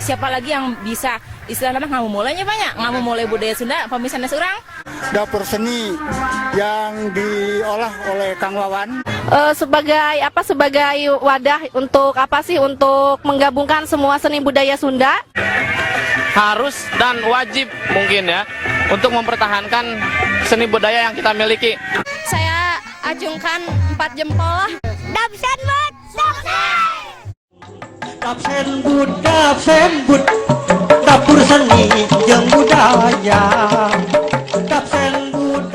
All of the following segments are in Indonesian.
siapa lagi yang bisa istilahnya ngamumulainya banyak, ngamumulai budaya Sunda, pemisalnya seorang. Dapur seni yang diolah oleh Kang Wawan. Sebagai apa? Sebagai wadah untuk apa sih? Untuk menggabungkan semua seni budaya Sunda. Harus dan wajib mungkin ya untuk mempertahankan seni budaya yang kita miliki. Saya ajungkan 4 jempol lah. Dapsen bud, Dapsen bud, dapur seni jeung budaya. Dapsen bud.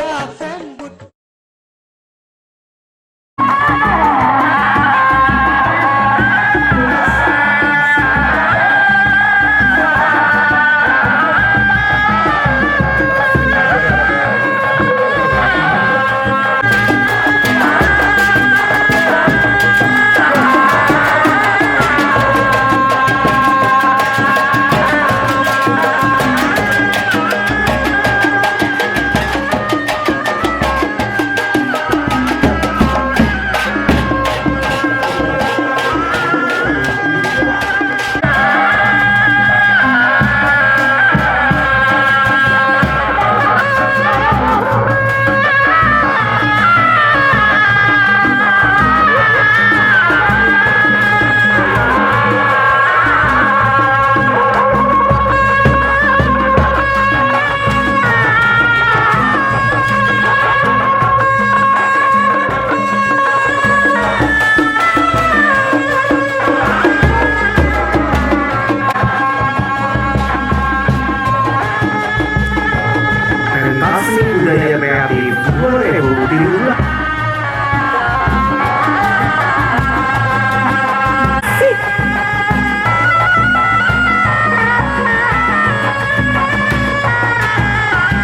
Pentas budaya kreatif 2017.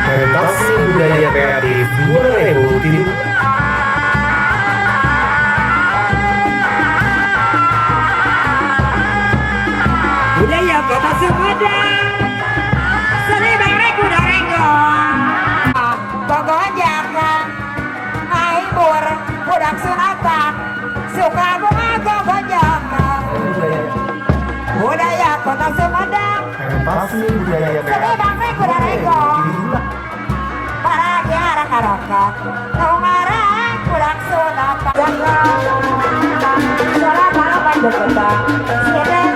Pentas budaya kreatif 2017. budaya kota Sumedang, seni bareng kuda renggong, gogonjakan, aibur, budak sunatan, suka bunga gogonjakan, budaya kota Sumedang, Pentas budaya seni kreatif bareng kuda renggong, para kiara karokan, nungarang budak sunatan, jangan, sholat malam berkembang, sedang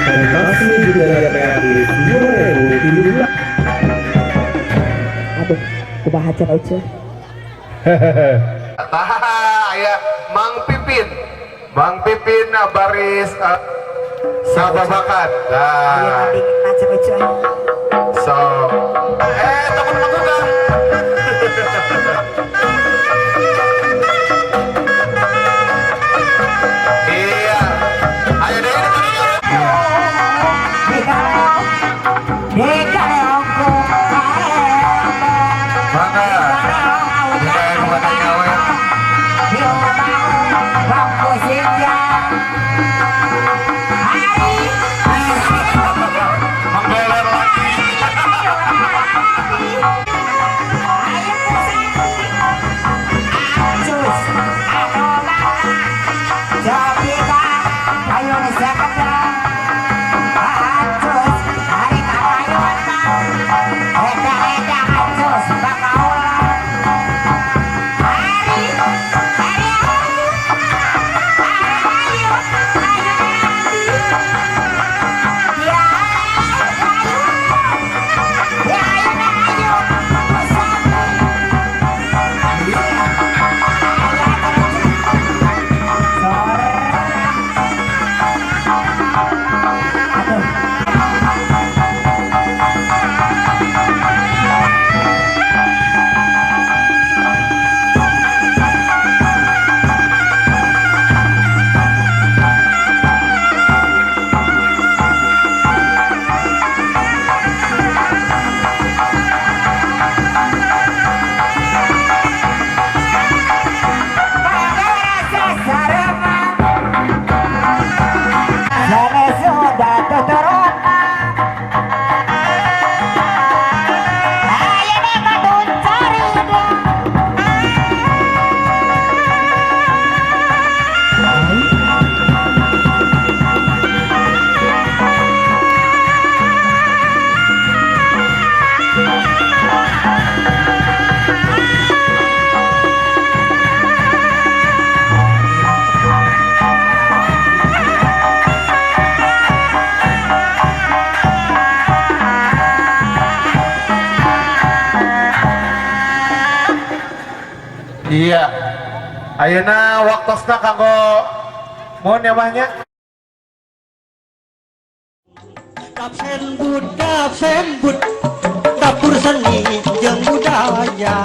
Pentas seni budaya kreatif 2017. Aduh, kubahaca aja. Ya, Mang Pipin baris sababakan. Nah, Macam aja. so, teman juga. Iya, ayo deh. Iya, ayeuna waktosna kanggo mohon ya mahnya. Dapur seni jeung budaya